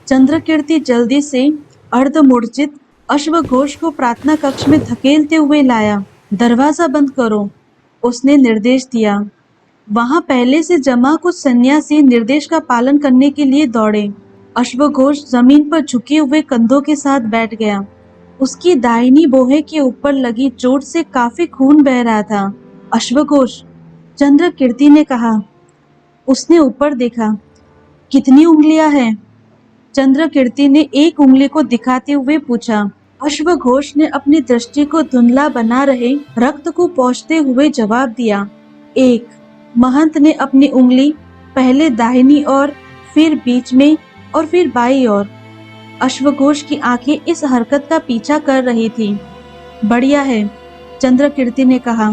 चंद्रकीर्ति जल्दी से अर्धमूर्छित अश्वघोष को प्रार्थना कक्ष में धकेलते हुए लाया। दरवाजा बंद करो, उसने निर्देश दिया। वहां पहले से जमा कुछ सन्यासी निर्देश का पालन करने के लिए दौड़े। अश्वघोष जमीन पर झुके हुए कंधों के साथ बैठ गया। उसकी दाहिनी बोहे के ऊपर लगी चोट से काफी खून बह रहा था। अश्वघोष, चंद्रकीर्ति ने कहा। उसने ऊपर देखा। कितनी उंगलियां हैं? चंद्रकीर्ति ने एक उंगली को दिखाते हुए पूछा। अश्वघोष ने अपनी दृष्टि को धुंधला बना रहे रक्त को पोंछते हुए जवाब दिया, एक। महंत ने अपनी उंगली पहले दाहिनी ओर, फिर बीच में और फिर बाईं ओर। अश्वघोष की आंखें इस हरकत का पीछा कर रही थी। बढ़िया है, चंद्रकीर्ति ने कहा।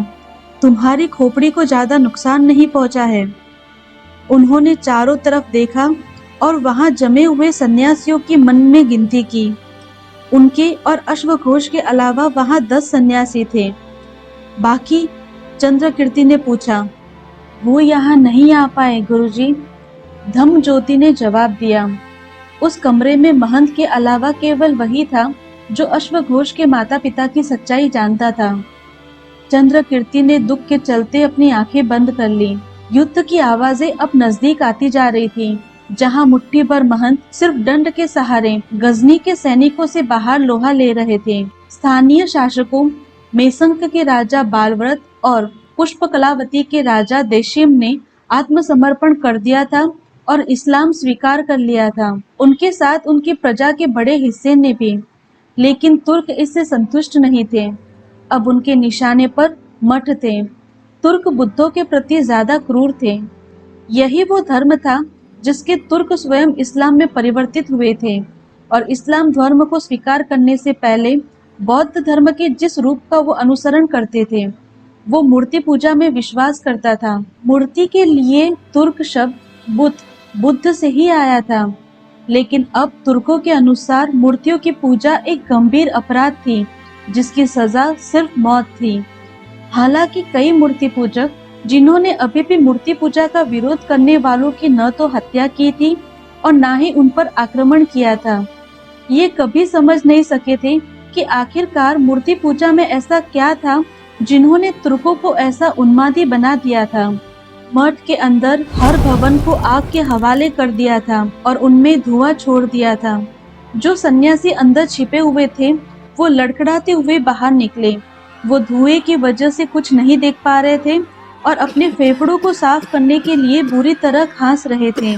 तुम्हारी खोपड़ी को ज्यादा नुकसान नहीं पहुंचा है। उन्होंने चारों तरफ देखा और वहां जमे हुए सन्यासियों की मन में गिनती की। उनके और अश्वघोष के अलावा वहां 10 सन्यासी थे। बाकी? चंद्रकीर्ति ने पूछा। वो यहाँ नहीं आ पाए गुरुजी, धम्मज्योति ने जवाब दिया। उस कमरे में महंत के अलावा केवल वही था जो अश्वघोष के माता पिता की सच्चाई जानता था। चंद्रकीर्ति ने दुख के चलते अपनी आंखें बंद कर ली। युद्ध की आवाजें अब नजदीक आती जा रही थी। जहां मुट्ठी भर महंत सिर्फ दंड के सहारे गजनी के सैनिकों से बाहर लोहा ले रहे थे, स्थानीय शासकों मेसंक के राजा बालव्रत और पुष्पकलावती के राजा देशिम ने आत्मसमर्पण कर दिया था और इस्लाम स्वीकार कर लिया था। उनके साथ उनकी प्रजा के बड़े हिस्से ने भी। लेकिन तुर्क इससे संतुष्ट नहीं थे। अब उनके निशाने पर मठ थे। तुर्क बुद्धों के प्रति ज्यादा क्रूर थे। यही वो धर्म था जिसके तुर्क स्वयं इस्लाम में परिवर्तित हुए थे और इस्लाम धर्म को स्वीकार करने से पहले बौद्ध धर्म के जिस रूप का वो अनुसरण करते थे, वो मूर्ति पूजा में विश्वास करता था। मूर्ति के लिए तुर्क शब्द बुद्ध से ही आया था। लेकिन अब तुर्कों के अनुसार मूर्तियों की पूजा एक गंभीर अपराध थी जिसकी सजा सिर्फ मौत थी। हालांकि कई मूर्ति पूजक जिन्होंने अभी भी मूर्ति पूजा का विरोध करने वालों की न तो हत्या की थी और न ही उन पर आक्रमण किया था, ये कभी समझ नहीं सके थे कि आखिरकार मूर्ति पूजा में ऐसा क्या था जिन्होंने तुर्कों को ऐसा उन्मादी बना दिया था। मठ के अंदर हर भवन को आग के हवाले कर दिया था और उनमें धुआं छोड़ दिया था। जो सन्यासी अंदर छिपे हुए थे वो लड़खड़ाते हुए बाहर निकले। वो धुएं की वजह से कुछ नहीं देख पा रहे थे और अपने फेफड़ों को साफ करने के लिए बुरी तरह खांस रहे थे,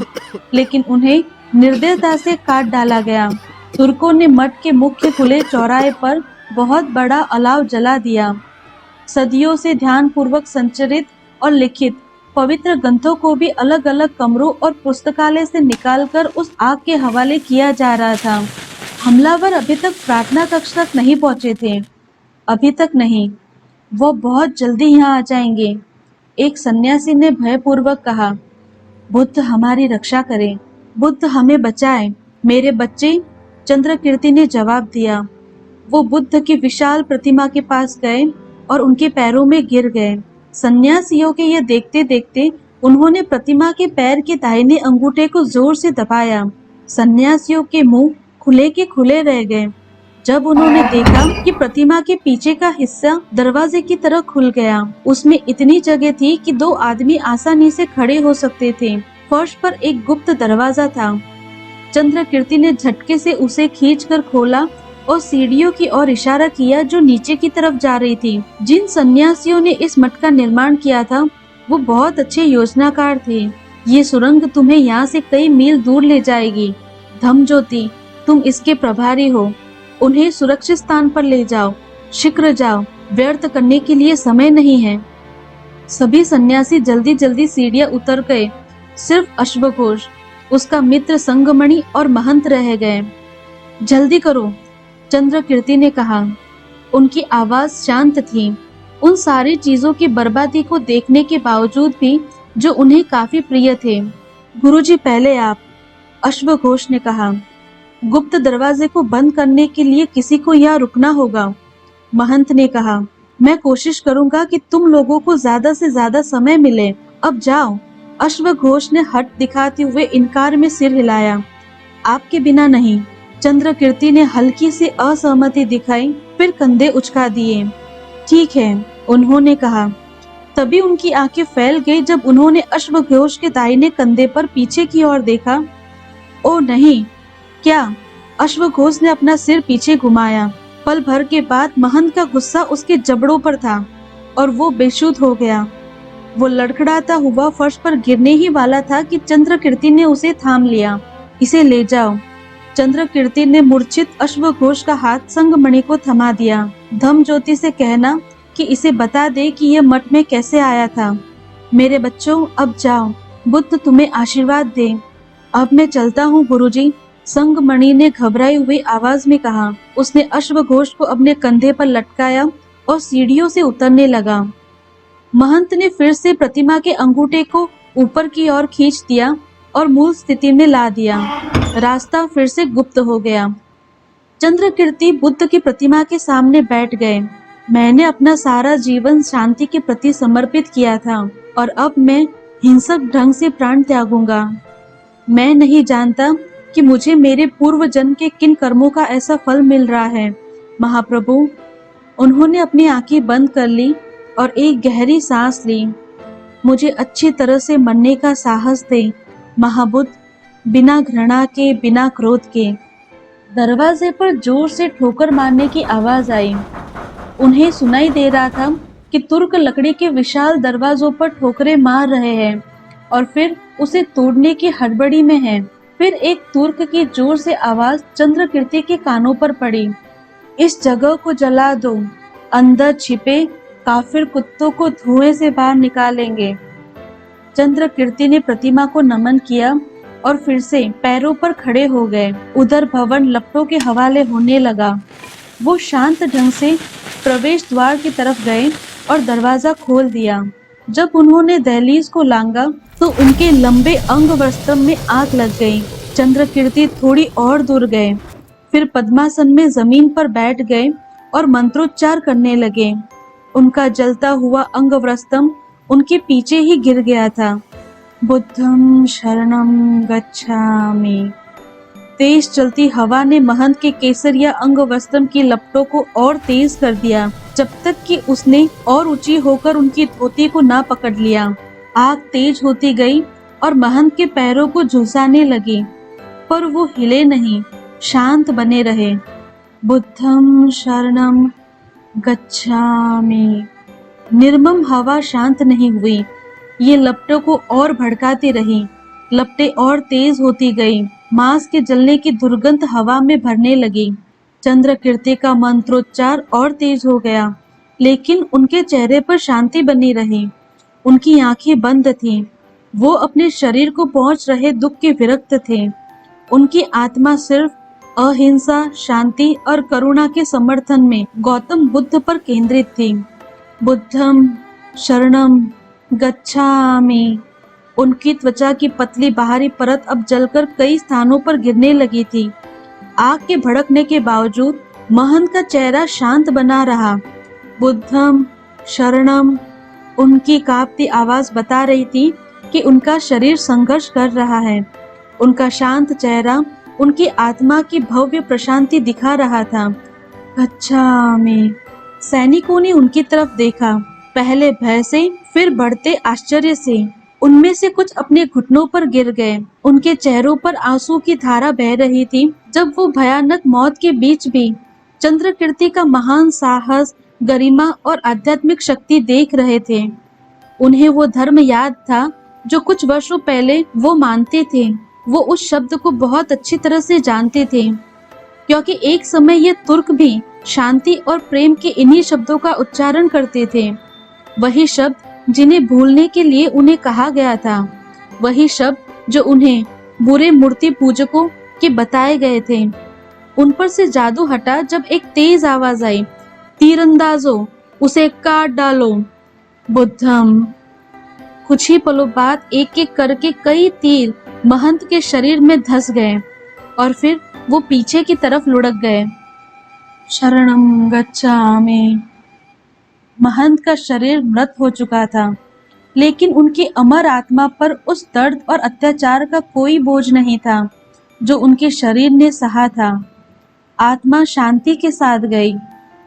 लेकिन उन्हें निर्दयता से काट डाला गया। तुर्कों ने मठ के मुख्य खुले चौराहे पर बहुत बड़ा अलाव जला दिया। सदियों से ध्यानपूर्वक संचरित और लिखित पवित्र ग्रंथों को भी अलग अलग कमरों और पुस्तकालय से निकालकर उस आग के हवाले किया जा रहा था। हमलावर अभी तक प्रार्थना कक्ष तक नहीं पहुंचे थे। अभी तक नहीं, वो बहुत जल्दी यहाँ आ जाएंगे। एक सन्यासी ने भयपूर्वक कहा। बुद्ध हमारी रक्षा करे, बुद्ध हमें बचाए मेरे बच्चे, चंद्रकीर्ति ने जवाब दिया। वो बुद्ध की विशाल प्रतिमा के पास गए और उनके पैरों में गिर गए। सन्यासियों के ये देखते देखते उन्होंने प्रतिमा के पैर के दाहिने अंगूठे को जोर से दबाया। सन्यासियों के मुंह खुले के खुले रह गए जब उन्होंने देखा कि प्रतिमा के पीछे का हिस्सा दरवाजे की तरह खुल गया। उसमें इतनी जगह थी कि 2 आदमी आसानी से खड़े हो सकते थे। फर्श पर एक गुप्त दरवाजा था। चंद्रकीर्ति ने झटके से उसे खींचकर खोला और सीढ़ियों की ओर इशारा किया जो नीचे की तरफ जा रही थी। जिन सन्यासियों ने इस मठ का निर्माण किया था वो बहुत अच्छे योजनाकार थे। ये सुरंग तुम्हें यहाँ से कई मील दूर ले जाएगी। धम्मज्योति, तुम इसके प्रभारी हो। उन्हें सुरक्षित स्थान पर ले जाओ। शीघ्र जाओ, व्यर्थ करने के लिए समय नहीं है। सभी सन्यासी जल्दी जल्दी सीढ़ियां उतर गए। सिर्फ अश्वघोष, उसका मित्र संगमणि और महंत रह गए। जल्दी करो, चंद्रकीर्ति ने कहा। उनकी आवाज शांत थी। उन सारी चीजों की बर्बादी को देखने के बावजूद भी जो उन्हें काफी प्रिय थे। गुरुजी पहले आप, अश्वघोष ने कहा। गुप्त दरवाजे को बंद करने के लिए किसी को यहाँ रुकना होगा, महंत ने कहा। मैं कोशिश करूंगा कि तुम लोगों को ज्यादा से ज्यादा समय मिले। अब जाओ। अश्वघोष ने हट दिखाते हुए इनकार में सिर हिलाया। आपके बिना नहीं। चंद्रकीर्ति ने हल्की सी असहमति दिखाई, फिर कंधे उचका दिए। ठीक है, उन्होंने कहा। तभी उनकी आंखें फैल गई जब उन्होंने अश्वघोष के दाहिने कंधे पर पीछे की ओर देखा। ओ नहीं, क्या? अश्वघोष ने अपना सिर पीछे घुमाया। पल भर के बाद महंत का गुस्सा उसके जबड़ों पर था और वो बेसुध हो गया। वो लड़खड़ाता हुआ फर्श पर गिरने ही वाला था कि चंद्रकीर्ति ने उसे थाम लिया। इसे ले जाओ। चंद्रकीर्ति ने मूर्छित अश्वघोष का हाथ संगमणि को थमा दिया। धम्मज्योति से कहना कि इसे बता दे कि यह मठ में कैसे आया था। मेरे बच्चों, अब जाओ, बुद्ध तुम्हें आशीर्वाद दे। अब मैं चलता हूँ गुरुजी, संगमणि ने घबराई हुई आवाज में कहा। उसने अश्वघोष को अपने कंधे पर लटकाया और सीढ़ियों से उतरने लगा। महंत ने फिर से प्रतिमा के अंगूठे को ऊपर की ओर खींच दिया और मूल स्थिति में ला दिया। रास्ता फिर से गुप्त हो गया। चंद्रकीर्ति बुद्ध की प्रतिमा के सामने बैठ गए। मैंने अपना सारा जीवन शांति के प्रति समर्पित किया था और अब मैं हिंसक ढंग से प्राण त्यागूंगा। मैं नहीं जानता कि मुझे मेरे पूर्व जन्म के किन कर्मों का ऐसा फल मिल रहा है। महाप्रभु, उन्होंने अपनी आंखें बंद कर ली और एक गहरी सांस ली। मुझे अच्छी तरह से मरने का साहस दे महाबुद्ध, बिना घृणा के, बिना क्रोध के। दरवाजे पर जोर से ठोकर मारने की आवाज आई। उन्हें सुनाई दे रहा था कि तुर्क लकड़ी के विशाल दरवाजों पर ठोकरें मार रहे हैं और फिर उसे तोड़ने की हड़बड़ी में हैं। फिर एक तुर्क की जोर से आवाज चंद्रकीर्ति के कानों पर पड़ी। इस जगह को जला दो, अंदर छिपे काफिर कुत्तों को धुएं से बाहर निकालेंगे। चंद्रकीर्ति ने प्रतिमा को नमन किया और फिर से पैरों पर खड़े हो गए। उधर भवन लपटों के हवाले होने लगा। वो शांत ढंग से प्रवेश द्वार की तरफ गए और दरवाजा खोल दिया। जब उन्होंने दहलीज को लांगा तो उनके लंबे अंग वस्त्र में आग लग गई। चंद्रकीर्ति थोड़ी और दूर गए, फिर पद्मासन में जमीन पर बैठ गए और मंत्रोच्चार करने लगे। उनका जलता हुआ अंग वस्त्रम उनके पीछे ही गिर गया था। बुद्धं शरणं गच्छामि। तेज चलती हवा ने महंत के केसरिया अंग वस्त्रम की लपटों को और तेज कर दिया, जब तक कि उसने और ऊंची होकर उनकी धोती को ना पकड़ लिया। आग तेज होती गई और महंत के पैरों को झुलसाने लगी, पर वो हिले नहीं, शांत बने रहे। बुद्धं शरणं गच्छामि। निर्मम हवा शांत नहीं हुई। ये लपटों को और भड़काती रही। लपटें और तेज होती गई। मांस के जलने की दुर्गंध हवा में भरने लगी। चंद्रकीर्ति का मंत्रोच्चार और तेज हो गया, लेकिन उनके चेहरे पर शांति बनी रही। उनकी आंखें बंद थीं। वो अपने शरीर को पहुंच रहे दुख के विरक्त थे। उनकी आत्मा सिर्फ अहिंसा, शांति और करुणा के समर्थन में गौतम बुद्ध पर केंद्रित थी। बुद्धं शरणं गच्छामि। उनकी त्वचा की पतली बाहरी परत अब जलकर कई स्थानों पर गिरने लगी थी। आग के भड़कने के बावजूद महंत का चेहरा शांत बना रहा। बुद्धं शरणं। उनकी कांपती आवाज बता रही थी कि उनका शरीर संघर्ष कर रहा है। उनका शांत चेहरा उनकी आत्मा की भव्य प्रशांति दिखा रहा था। गच्छामि। सैनिकों ने उनकी तरफ देखा, पहले भय से, फिर बढ़ते आश्चर्य से। उनमें से कुछ अपने घुटनों पर गिर गए। उनके चेहरों पर आंसू की धारा बह रही थी जब वो भयानक मौत के बीच भी चंद्रकीर्ति का महान साहस, गरिमा और आध्यात्मिक शक्ति देख रहे थे। उन्हें वो धर्म याद था जो कुछ वर्षों पहले वो मानते थे। वो उस शब्द को बहुत अच्छी तरह से जानते थे, क्योंकि एक समय ये तुर्क भी शांति और प्रेम के इन्हीं शब्दों का उच्चारण करते थे। वही शब्द जिन्हें भूलने के लिए उन्हें कहा गया था, वही शब्द जो उन्हें बुरे मूर्ति पूजकों के बताए गए थे। उन पर से जादू हटा जब एक तेज आवाज आई, तीरंदाजों, उसे काट डालो। बुद्धम। कुछ ही पलों बाद एक एक करके कई तीर महंत के शरीर में धंस गए और फिर वो पीछे की तरफ लुढ़क गए। शरणं गच्छामि। महंत का शरीर मृत हो चुका था, लेकिन उनकी अमर आत्मा पर उस दर्द और अत्याचार का कोई बोझ नहीं था। जो उनके शरीर ने सहा था। आत्मा शांति के साथ गई,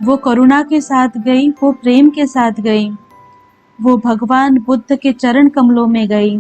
वो करुणा के साथ गई, वो प्रेम के साथ गई, वो भगवान बुद्ध के चरण कमलों में गई।